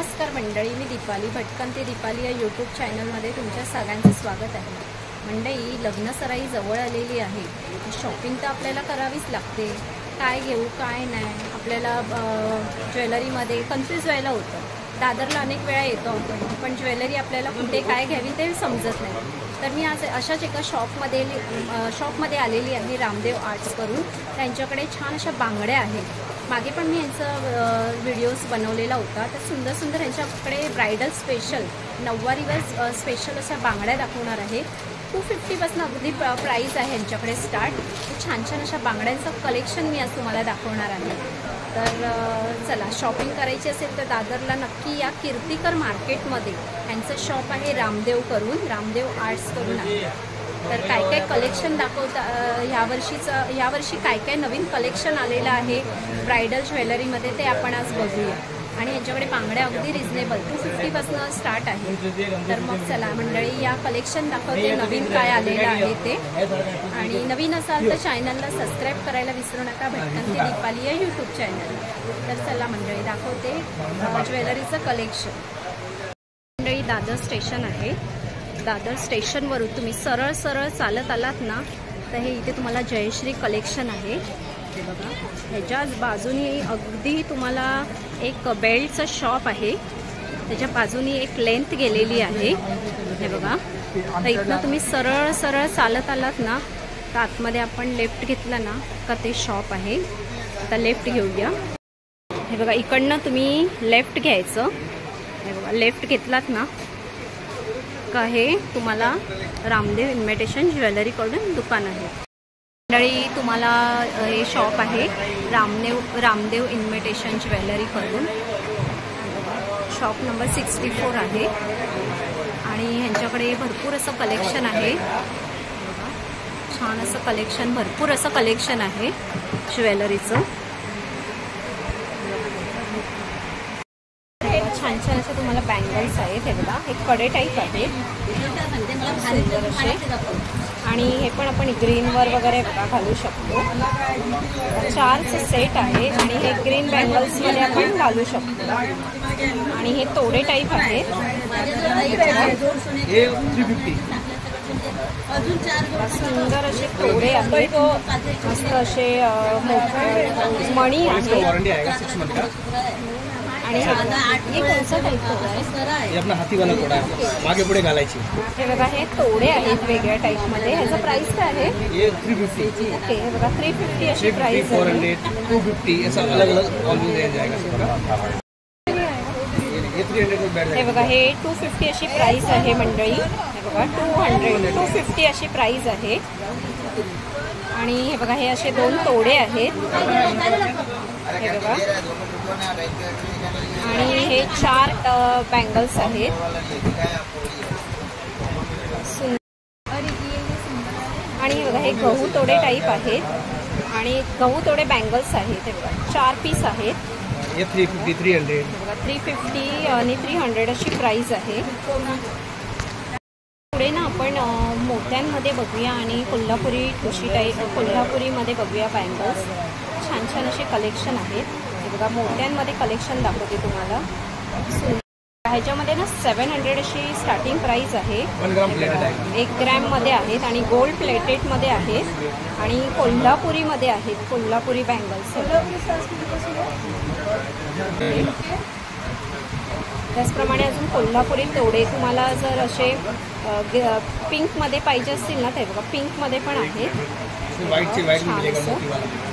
नमस्कार मंडळी, मी दीपाली भटकंती दीपाली या यूट्यूब चॅनलमध्ये तुमच्या सगळ्यांचं स्वागत आहे। मंडळी, लग्नसराई जवळ आलेली आहे, शॉपिंग तर आपल्याला करावीच लागते। काय घेऊ काय नाही, आपल्याला ज्वेलरीमध्ये कन्फ्यूज व्हायला होतं। दादरला अनेक वेळा येतो आपण, पण ज्वेलरी आपल्याला कुठे काय घ्यावी ते समजत नाही। तर मी आज अशाच एका शॉपमध्ये आलेली आहे, रामदेव आर्ट्स करून। त्यांच्याकडे छान अशा बांगड्या आहेत। मागे पण मी यांचा व्हिडिओज बनवलेला होता। तर सुंदर सुंदर यांच्याकडे ब्रायडल स्पेशल, नऊवारीवर स्पेशल अशा बांगड्या दाखवणार आहे। 250 पासून अगदी प्राईस आहे यांच्याकडे स्टार्ट। छान छान अशा बांगड्यांचं कलेक्शन मी आज तुम्हाला दाखवणार आहे। तर चला, शॉपिंग करायची असेल तर दादरला नक्की या। कीर्तिकर मार्केटमध्ये यांचं शॉप आहे, रामदेव आर्ट्स करून आहे। तर काय काय कलेक्शन दाखवता यावर्षी काय काय नवीन कलेक्शन आलेलं आहे ब्रायडल ज्वेलरीमध्ये, ते आपण आज बघूया। आणि यांच्याकडे बांगड्या अगदी रिजनेबल 250 पासून स्टार्ट आहे। तर मग चला मंडळी, या कलेक्शन दाखवते, नवीन काय आलेलं आहे ते। आणि नवीन असाल तर चॅनलला सबस्क्राईब करायला विसरू नका, भटकंती दीपाली या यूट्यूब चॅनल। तर चला मंडळी, दाखवते ज्वेलरीचं कलेक्शन। मंडळी, दादर स्टेशन आहे। दादर स्टेशनवरून तुम्ही सरळ चालत आलात ना, तर हे इथे तुम्हाला जयश्री कलेक्शन आहे। हे बघा, ह्याच्याच बाजूनी अगदी तुम्हाला एक बेल्टचं शॉप आहे, त्याच्या बाजूनी एक लेंथ गेलेली आहे। हे बघा, तर इथनं तुम्ही सरळ चालत आलात ना, तर आतमध्ये आपण लेफ्ट घेतलं ना का ते शॉप आहे। आता लेफ्ट घेऊया। हे बघा, इकडनं तुम्ही लेफ्ट घ्यायचं। हे बघा, लेफ्ट घेतलात ना का हे तुम्हाला रामदेव इन्व्हिटेशन ज्वेलरीकडून दुकान आहे। मंडळी, तुम्हाला हे शॉप आहे रामदेव इन्व्हिटेशन ज्वेलरीकडून। शॉप नंबर 64 आहे। आणि ह्यांच्याकडे भरपूर असं कलेक्शन आहे, छान असं कलेक्शन, भरपूर असं कलेक्शन आहे ज्वेलरीचं। छान छान असे तुम्हाला बँगल्स आहेत। हे बघा, हे कडे टाईप आहे सुंदर असे। आणि हे पण आपण ग्रीनवर वगैरे बघा घालू शकतो। 4चं सेट आहे आणि हे ग्रीन बँगल्समध्ये आपण घालू शकतो। आणि हे तोडे टाईप आहेत, सुंदर असे तोडे आहेत, मस्त असे मणी आहेत। आणि हे कोणचा टाईप तोडा आहे? हे आपला हातीवाला तोडा आहे, मागे पुढे घालायची। हे बघा, हे तोडे आहेत वेगळ्या टाईपमध्ये। ह्याचं प्राइस काय आहे? हे 350। ओके, हे बघा 350 अशी प्राइस आहे। 400, 250 ऐसा अलग अलग ऑलवेज रेंज आएगा इसका। ये 300 में बैठ जाएगा। हे बघा, हे 250 अशी प्राइस आहे मंडळी। हे बघा, 250 अशी प्राइस आहे। आणि हे बघा, हे असे 2 तोडे आहेत। हे बघा, आणि हे 4 बँगल्स आहेत। आणि हे बघा, हे गहू तोडे टाईप आहेत आणि गहू तोडे बँगल्स आहेत। हे बघा, 4 पीस आहेत। ये 350, 300। बघा, 350 आणि 300 अशी प्राइस आहे। पुढे ना आपण मोत्यांमध्ये बघूया आणि कोल्हापुरी ठुशी टाईप कोल्हापुरीमध्ये बघूया बँगल्स। छान छान असे कलेक्शन आहेत। हे बघा, मोत्यांमध्ये कलेक्शन दाखवते तुम्हाला। ह्याच्यामध्ये ना 700 अशी स्टार्टिंग प्राइस आहे। 1 ग्राम प्लेटेड आहे, 1 ग्रॅममध्ये आहेत आणि गोल्ड प्लेटेडमध्ये आहेत आणि कोल्हापुरीमध्ये आहेत, कोल्हापुरी बँगल्स। त्याचप्रमाणे अजून कोल्हापुरी तोडे तुम्हाला जर असे पिंकमध्ये पाहिजे असतील ना, ते बघा पिंकमध्ये पण आहेत। व्हाईट भी मिलेगा,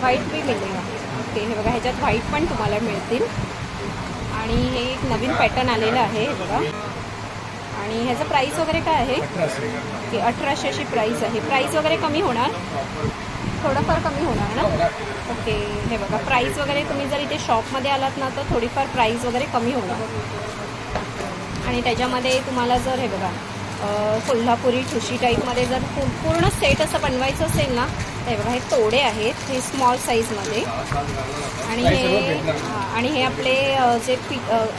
व्हाईट भी मिळेगा। ओके, हे बघा, ह्याच्यात व्हाईट पण तुम्हाला मिळतील। आणि हे एक नवीन पॅटर्न आलेलं आहे, हे बघा। आणि ह्याचं प्राइस वगैरे काय आहे? 1800 अशी प्राइस आहे। प्राइस वगैरे कमी होणार, थोडंफार कमी होणार ना? ओके, हे बघा, प्राइस वगैरे तुम्ही जर इथे शॉपमध्ये आलात ना तर थोडीफार प्राइस वगैरे कमी होणार। आणि त्याच्यामध्ये तुम्हाला जर हे बघा कोल्हापुरी ठुशी टाईपमध्ये जर पूर्ण सेट असं बनवायचं असेल ना, हे बघा, हे तोडे आहेत, हे स्मॉल साईजमध्ये। आणि हे आपले जे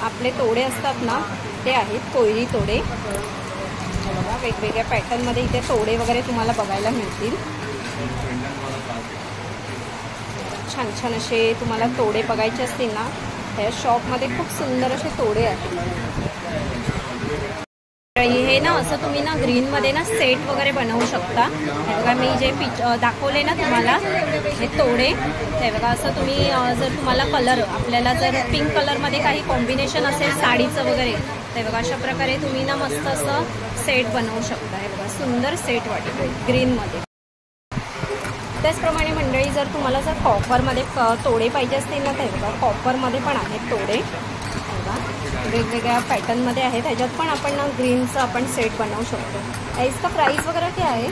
आपले तोडे असतात ना, ते आहेत कोयरी तोडे। बघा, वेगवेगळ्या पॅटर्नमध्ये इथे तोडे वगैरे तुम्हाला बघायला मिळतील। छान छान असे तुम्हाला तोडे बघायचे असतील ना, ह्या शॉपमध्ये खूप सुंदर असे तोडे आहेत. हे ना असं तुम्ही ना ग्रीनमध्ये ना सेट वगैरे बनवू शकता. हे बघा मी जे दाखवले ना तुम्हाला हे तोडे, ते बघा असं तुम्ही जर तुम्हाला कलर आपल्याला जर पिंक कलरमध्ये काही कॉम्बिनेशन असेल साडीचं वगैरे, ते बघा अशा प्रकारे तुम्ही ना मस्त असं सेट बनवू शकता. हे बघा सुंदर सेट वाटतो ग्रीनमध्ये. त्याचप्रमाणे मंडळी जर तुम्हाला जर कॉपरमध्ये तोडे पाहिजे असतील ना, तर बघा कॉपरमध्ये पण आहेत तोडे. वेगवेगळ्या पॅटर्नमध्ये आहेत. ह्याच्यात पण आपण ना ग्रीनचं आपण सेट बनवू शकतो. इसका प्राइस वगैरे क्या आहे?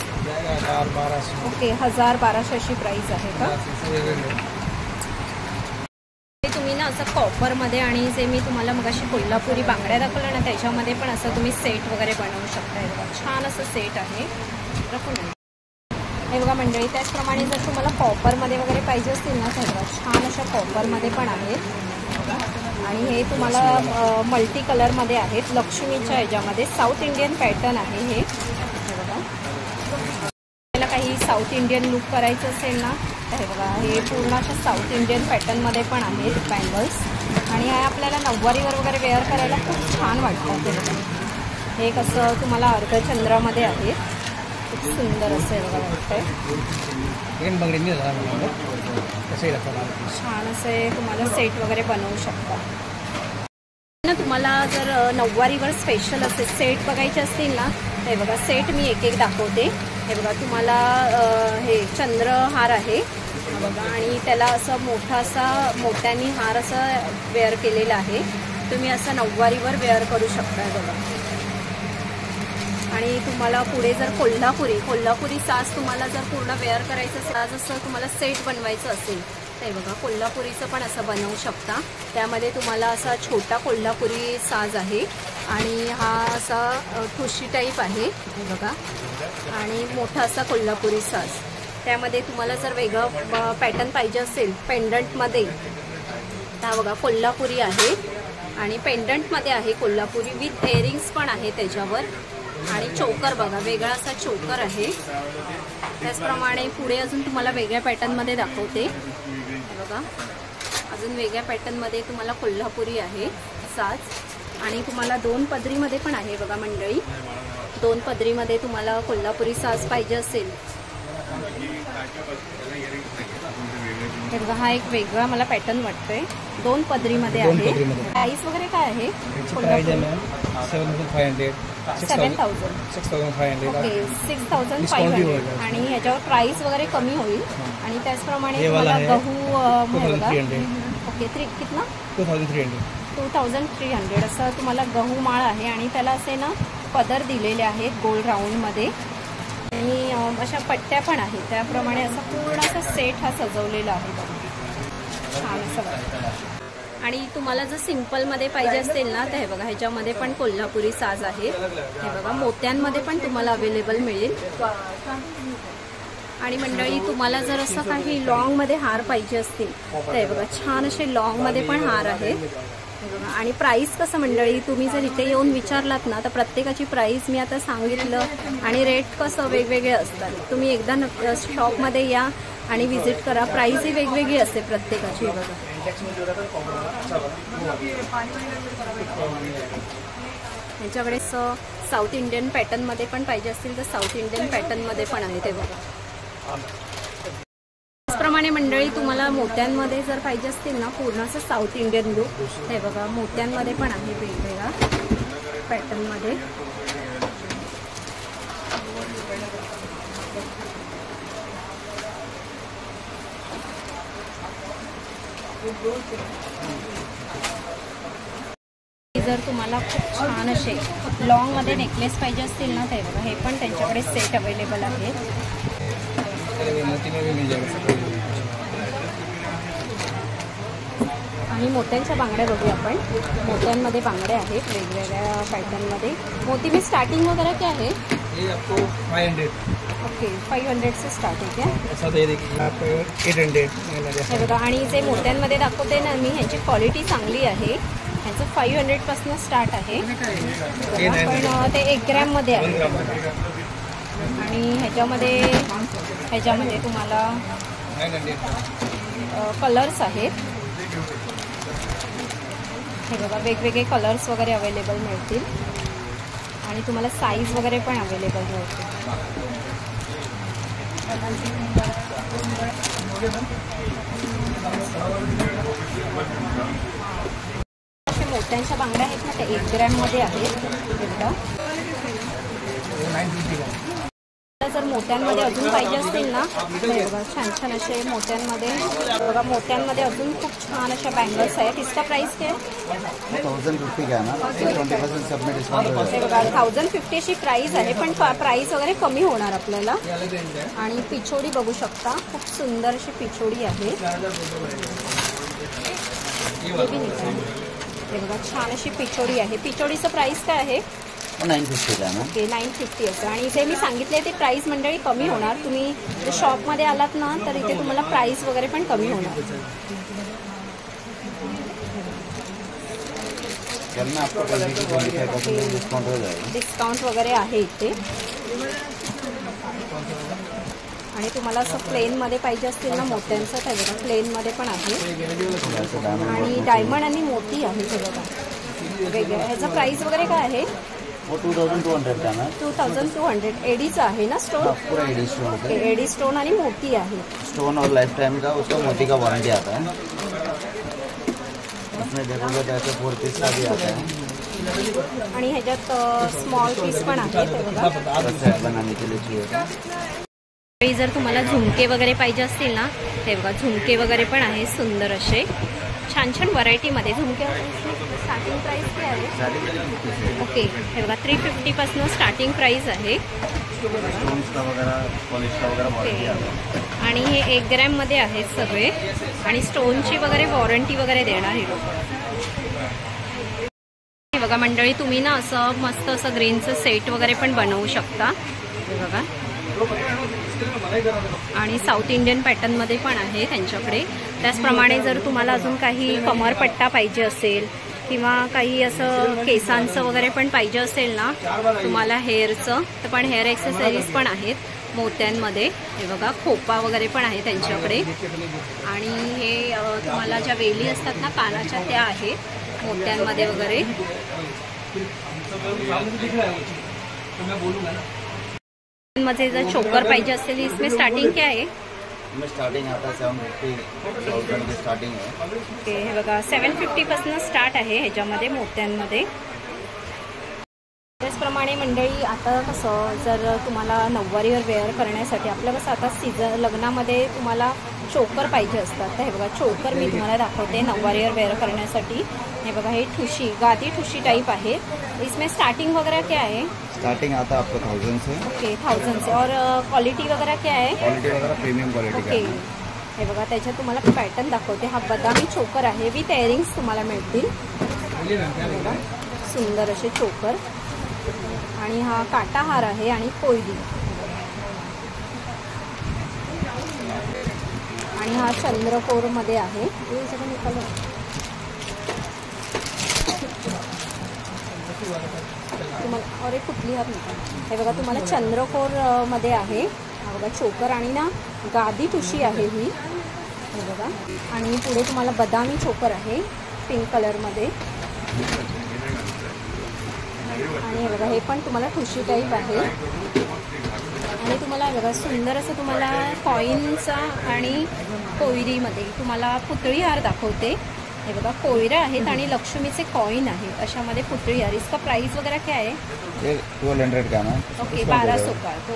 1200. ओके 1200 अशी प्राइस आहे का? तुम्ही ना असं कॉपरमध्ये आणि जे मी तुम्हाला मगाशी कोल्हापुरी बांगड्या दाखवल्या ना त्याच्यामध्ये पण असं तुम्ही सेट वगैरे बनवू शकता. हे बघा छान असं सेट आहे. हे बघा मंडळी त्याचप्रमाणे जर तुम्हाला कॉपरमध्ये वगैरे पाहिजे असतील ना तर बघा छान अशा कॉपरमध्ये पण आहेत. आणि हे तुम्हाला मल्टी कलरमध्ये आहेत. लक्ष्मीच्या ह्याच्यामध्ये साऊथ इंडियन पॅटर्न आहे हे बघा. आपल्याला काही साऊथ इंडियन लुक करायचं असेल ना तर हे बघा हे पूर्ण अशा साऊथ इंडियन पॅटर्नमध्ये पण आहेत बँगल्स. आणि हे आपल्याला नऊवारीवर वगैरे वेअर करायला खूप छान वाटतं. ते बघा हे कसं तुम्हाला अर्धचंद्रामध्ये आहे. खूप सुंदर असं आहे बघा वाटतंय. छान असे तुम्हाला सेट वगैरे बनवू शकता ना. तुम्हाला जर नऊवारीवर स्पेशल असे सेट बघायचे असतील ना हे बघा सेट मी एक एक दाखवते. हे बघा तुम्हाला हे चंद्रहार आहे बघा आणि त्याला असं मोठा असा मोठ्यानी हार असं वेअर केलेला आहे. तुम्ही असं नऊवारीवर वेअर करू शकता. हे बघा आणि तुम्हाला पुढे जर कोल्हापुरी साज तुम्हाला जर पूर्ण वेअर करायचं असेल, जसं तुम्हाला सेट बनवायचं असेल ते बघा कोल्हापुरीचं पण असं बनवू शकता. त्यामध्ये तुम्हाला असा छोटा कोल्हापुरी साज आहे आणि हा असा ठुशी टाईप आहे हे बघा आणि मोठा असा कोल्हापुरी साज. त्यामध्ये तुम्हाला जर वेगळं पॅटर्न पाहिजे असेल पेंडंटमध्ये तर बघा कोल्हापुरी आहे आणि पेंडंटमध्ये आहे कोल्हापुरी विथ इयरिंग्स पण आहे त्याच्यावर. आणि चोकर बघा वेगळा असा चोकर आहे. त्याचप्रमाणे पुढे अजून तुम्हाला वेगळ्या पॅटर्नमध्ये दाखवते. बघा अजून वेगळ्या पॅटर्नमध्ये तुम्हाला कोल्हापुरी आहे साज आणि तुम्हाला 2 पदरीमध्ये पण आहे बघा मंडळी. 2 पदरीमध्ये तुम्हाला कोल्हापुरी साज पाहिजे असेल तर बघा हा एक वेगळा मला पॅटर्न वाटतोय. 2 पदरीमध्ये आहे. प्राइस वगैरे काय आहे? 6,500 ओके 6,500 आणि ह्याच्यावर प्राइस वगैरे कमी होईल. आणि त्याचप्रमाणे तुम्हाला गहू ओके कितना 2,300 असं तुम्हाला गहू माळ आहे आणि त्याला असे ना पदर दिलेले आहेत गोल राऊंडमध्ये आणि अशा पट्ट्या पण आहेत. त्याप्रमाणे असा पूर्ण असा सेट हा सजवलेला आहे बघा छान असं. आणि तुम्हाला जर सिंपलमध्ये पाहिजे असेल ना तर हे बघा ह्याच्यामध्ये पण कोल्हापुरी साज आहे. हे बघा मोत्यांमध्ये पण तुम्हाला अवेलेबल मिळेल. आणि मंडळी तुम्हाला जर असं काही लॉंगमध्ये हार पाहिजे असतील तर हे बघा छान असे लॉंगमध्ये पण हार आहेत. आणि प्राइस कसं मंडळी तुम्ही जर इथे येऊन विचारलात ना तर प्रत्येकाची प्राइस मी आता सांगितलं आणि रेट कसं वेगवेगळे असतात. तुम्ही एकदा शॉपमध्ये या आणि व्हिजिट करा. प्राइस ही वेगवेगळी असते प्रत्येकाची. बघा ह्याच्याकडे साऊथ इंडियन पॅटर्नमध्ये पण पाहिजे असतील तर साऊथ इंडियन पॅटर्नमध्ये पण आहे ते बघा. त्याचप्रमाणे मंडळी तुम्हाला मोत्यांमध्ये जर पाहिजे असतील ना पूर्ण असं साऊथ इंडियन लुक हे बघा मोत्यांमध्ये पण आहे वेगवेगळ्या पॅटर्नमध्ये. जर तुम्हाला खूप छान असे लॉंगमध्ये नेकलेस पाहिजे असतील ना ते बघा हे पण त्यांच्याकडे सेट अवेलेबल आहे. आणि मोत्यांच्या बांगड्या बघूया आपण. मोत्यांमध्ये बांगड्या आहेत वेगवेगळ्या पॅटर्नमध्ये. मोती में स्टार्टिंग वगैरह क्या है? ये आपको 500 ओके 500 से स्टार्ट आहे क्या? ऐसा दे देखिए आप 800 हे बघा. आणि जे मोत्यांमध्ये दाखवते ना मी ह्याची क्वालिटी चांगली आहे. ह्याचं 500 पासून स्टार्ट आहे पण ते 1 ग्रॅममध्ये आहे. आणि ह्याच्यामध्ये तुम्हाला कलर्स आहेत. हे बघा वेगवेगळे कलर्स वगैरे अवेलेबल मिळतील आणि तुम्हाला साईज वगैरे पण अवेलेबल मिळतील. अशा मोत्यांच्या बांगड्या आहेत ना, त्या 1 ग्रॅममध्ये आहेत. जर मोत्यांमध्ये अजून पाहिजे असतील ना, हे बघा छान छान असे मोत्यांमध्ये, बघा मोत्यांमध्ये अजून खूप छान अशा बँगल्स आहेत. इसका प्राइस क्या है? 1050 का ना, 20% सबमिट डिस्काउंट. हे बघा 1050 अशी प्राइस आहे, पण प्राइस वगैरे कमी होणार आपल्याला. आणि पिछोडी बघू शकता, खूप सुंदर अशी पिछोडी आहे. हे बघा छान अशी पिछोडी आहे. पिछोडीचं प्राइस काय आहे? 950 का ना. ओके 950 असं. आणि इथे मी सांगितले ते प्राइस मंडळी कमी होणार. तुम्ही शॉपमध्ये आलात ना तर इथे तुम्हाला प्राइस वगैरे पण कमी होणार. डिस्काउंट वगैरे आहे इथे. आणि तुम्हाला असं प्लेनमध्ये पाहिजे असतील ना मोत्यांचं, ते बघा प्लेनमध्ये पण आहे. आणि डायमंड आणि मोती आहे ते बघा वेगळं. ह्याचं प्राइस वगैरे काय आहे? 2200 का ना. 2200 एडीचं आहे ना स्टोन? पूरा AD stone. Okay AD stone आणि मोती आहे. स्टोन और लाइफ टाइम का उसका मोती का वारंटी आता है. उसमें देखोगे तो ऐसे 4 पीस का भी आता है. आणि ह्याच्यात स्मॉल पीस पण आहे ते बघा. सेट बनाने के लिए चाहिए. जर तुम्हाला झुमके वगैरे पाहिजे असतील ना, ते बघा झुमके वगैरे पण आहे सुंदर असे छान छान व्हरायटीमध्ये. झुमके स्टार्टिंग प्राइस काय आहे? ओके हे बघा 350 पासून स्टार्टिंग प्राइस आहे. आणि हे 1 ग्रॅममध्ये आहेत सगळे. आणि स्टोनची वगैरे वॉरंटी वगैरे देणार हे लोक. हे बघा मंडळी, तुम्ही ना असं मस्त असं ग्रीनचं सेट वगैरे पण बनवू शकता. हे बघा आणि साऊथ इंडियन पॅटर्नमध्ये पण आहे त्यांच्याकडे. त्याचप्रमाणे जर तुम्हाला अजून काही कमरपट्टा पाहिजे असेल किंवा काही असं केसांचं वगैरे पण पाहिजे असेल ना तुम्हाला हेअरचं, तर पण हेअर एक्सेसरीज पण आहेत मोत्यांमध्ये. हे बघा खोपा वगैरे पण आहे त्यांच्याकडे. आणि हे तुम्हाला ज्या वेली असतात ना कानाच्या, त्या आहेत मोत्यांमध्ये वगैरे. मध्ये जर चोकर पाहिजे असेल इसमें स्टार्टिंग क्या आहे? स्टार्टिंग आता 750,000 की स्टार्टिंग आहे. ओके हे बघा 750 पासून स्टार्ट आहे ह्याच्यामध्ये मोत्यांमध्ये. त्याचप्रमाणे मंडळी आता कसं जर तुम्हाला नऊवारीवर वेअर करण्यासाठी आपलं कसं आता लग्नामध्ये तुम्हाला चोकर पाहिजे असतात, तर हे बघा चोकर मी तुम्हाला दाखवते नऊवारीवर वेअर करण्यासाठी. हे बघा हे ठुशी, गादी ठुशी टाइप आहे. इसमें स्टार्टिंग वगैरह क्या है? स्टार्टिंग आता आपको 1000 से. ओके 1000 से. और क्वालिटी वगैरह क्या है? क्वालिटी वगैरह प्रीमियम क्वालिटी का. ओके हे बघा त्याच्यात तुम्हाला पॅटर्न दाखवते. हा बदामी चोकर आहे, विथ इयरिंग्स तुम्हाला मिळतील. बघा सुंदर असे चोकर. आणि हा काटा हार आहे आणि कोयली. आणि हा चंद्रकोरमध्ये आहे. तुम्हाला अरे कुठली हार निकाल. हे बघा तुम्हाला चंद्रकोरमध्ये आहे. हा बघा चोकर आणि ना गादी ठुशी आहे ही. हे बघा आणि पुढे तुम्हाला बदामी चोकर आहे पिंक कलरमध्ये. आणि हे बघा हे पण तुम्हाला ठुशी टाईप आहे. आणि तुम्हाला बघा सुंदर असं तुम्हाला कॉईनचा आणि कोयरीमध्ये तुम्हाला पुतळी हार दाखवते. हे बघा कोयऱ्या आहेत आणि लक्ष्मीचे कॉईन आहेत अशामध्ये पुतळी हार. इसका प्राइस वगैरह क्या आहे? 1200 का ना. ओके 1200 का. तो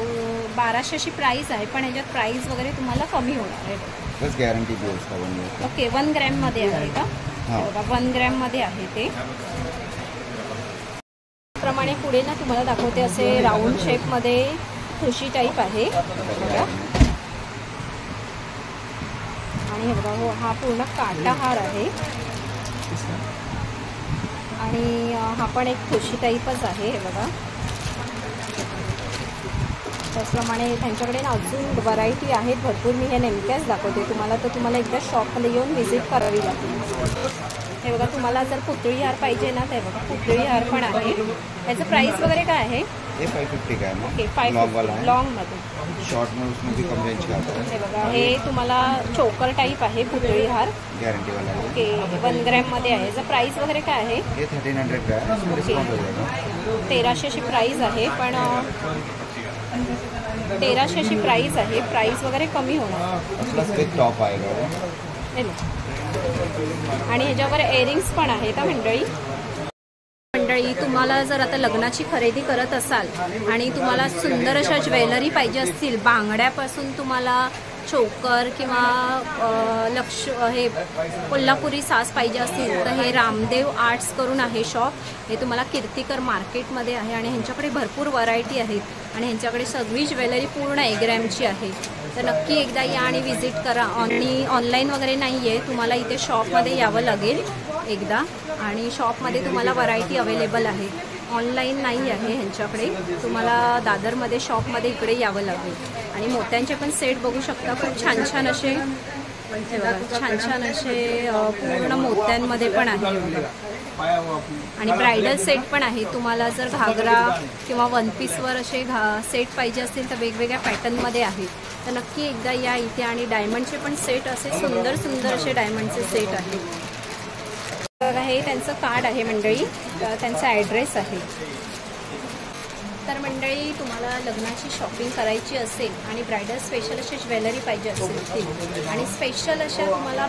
1200 अशी प्राइस आहे, पण ह्याच्यात प्राइस वगैरे तुम्हाला कमी होणार आहे. बस गॅरंटी भी उसका 1 ईयर. ओके 1 ग्रॅममध्ये आहे का? बघा 1 ग्रॅममध्ये आहे ते. प्रमाणे पुढे ना तुम्हाला दाखवते असे राऊंड शेपमध्ये ठुशी टाईप आहे. आणि हे बघा हो हा पूर्ण काटा हार आहे. आणि हा पण एक ठुशी टाईपच आहे. हे बघा त्याचप्रमाणे त्यांच्याकडे ना अजून व्हरायटी आहेत भरपूर. मी हे नेमक्याच दाखवते तुम्हाला, तर तुम्हाला एकदा शॉपमध्ये येऊन व्हिजिट करावी लागेल. हे बघा, तुम्हाला जर पुतळी हार पाहिजे ना, ते बघा पुतळी हार पण आहे. याचं प्राइस वगैरे काय आहे? ये 550 का है ना। ओके, लॉन्ग वाला 550 है। लॉंगमध्ये. शॉर्ट में उसमें भी कम रेंज का आता है। हे बघा, हे तुम्हाला चोकर टाईप आहे पुतळी हार. गारंटी वाला है। ओके, 1 ग्रॅममध्ये आहे. याचं प्राइस वगैरे काय आहे? ये 1300 का है, इसमें डिस्काउंट हो जाएगा। 1300 अशी प्राइस आहे, पण 1300 अशी प्राइस आहे. प्राइस वगैरे कमी होणार. प्लस विथ टॉप आएगा वो। हे बघा. आणि ह्याच्यावर एअरिंग्स पण आहेत हा मंडळी. तुम्हाला जर आता लग्नाची खरेदी करत असाल आणि तुम्हाला सुंदर अशा ज्वेलरी पाहिजे असतील, बांगड्यापासून तुम्हाला चोकर किंवा हे कोल्हापुरी सास पाहिजे असतील, तर हे रामदेव आर्ट्स करून आहे शॉप. हे तुम्हाला कीर्तिकर मार्केटमध्ये आहे आणि ह्यांच्याकडे भरपूर व्हरायटी आहेत आणि ह्यांच्याकडे सगळी ज्वेलरी पूर्ण 1 ग्रॅमची आहे. तर नक्की एकदा या आणि व्हिजिट करा. आणि ऑनलाईन वगैरे नाही आहे, तुम्हाला इथे शॉपमध्ये यावं लागेल एकदा. आणि शॉपमध्ये तुम्हाला व्हरायटी अवेलेबल आहे, ऑनलाईन नाही आहे ह्यांच्याकडे. तुम्हाला दादरमध्ये शॉपमध्ये इकडे यावं लागेल. आणि मोत्यांचे पण सेट बघू शकता, खूप छान छान असे, छान छान असे पूर्ण मोत्यांमध्ये पण आहे. आणि ब्रायडल सेट पण आहे. तुम्हाला जर घागरा किंवा 1 पीसवर असे सेट पाहिजे असतील तर वेगवेगळ्या पॅटर्नमध्ये आहेत. तर नक्की एकदा या इथे. आणि डायमंडचे पण सेट असे सुंदर सुंदर असे डायमंडचे सेट आहेत. तर हे त्यांचं कार्ड आहे मंडळी, त्यांचा ॲड्रेस आहे. तर मंडळी, तुम्हाला लग्नाची शॉपिंग करायची असेल आणि ब्रायडल स्पेशल अशी ज्वेलरी पाहिजे असेल आणि स्पेशल अशा तुम्हाला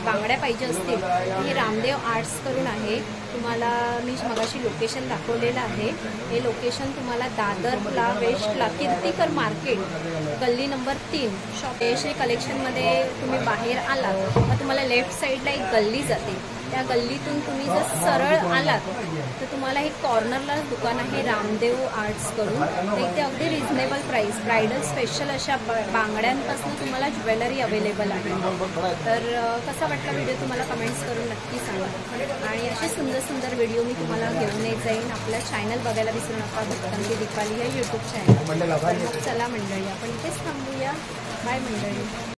बांगड्या पाहिजे असतील, तर हे रामदेव आर्ट्स करून आहे. तुम्हाला मी मगाशी लोकेशन दाखवलेलं आहे. हे लोकेशन तुम्हाला दादरला वेस्टला कीर्तिकर मार्केट गल्ली नंबर 3 शॉप जयश्री कलेक्शनमध्ये तुम्ही बाहेर आलात तर तुम्हाला लेफ्ट साईडला एक गल्ली जाते. त्या गल्लीतून तुम्ही जर सरळ आलात तर तुम्हाला एक कॉर्नरला दुकान आहे रामदेव आर्ट्स करून. तर इथे अगदी रिझनेबल प्राईस, ब्रायडल स्पेशल अशा बांगड्यांपासून तुम्हाला ज्वेलरी अवेलेबल आहे. तर कसा वाटला व्हिडिओ तुम्हाला कमेंट्स करून नक्की सांगा. आणि असे सुंदर सुंदर व्हिडिओ मी तुम्हाला घेऊन येत जाईन. आपला चॅनल बघायला विसरू नका, भटकंती दीपाली हे यूट्यूब चॅनल. चला मंडळी, आपण इथेच थांबूया. बाय मंडळी.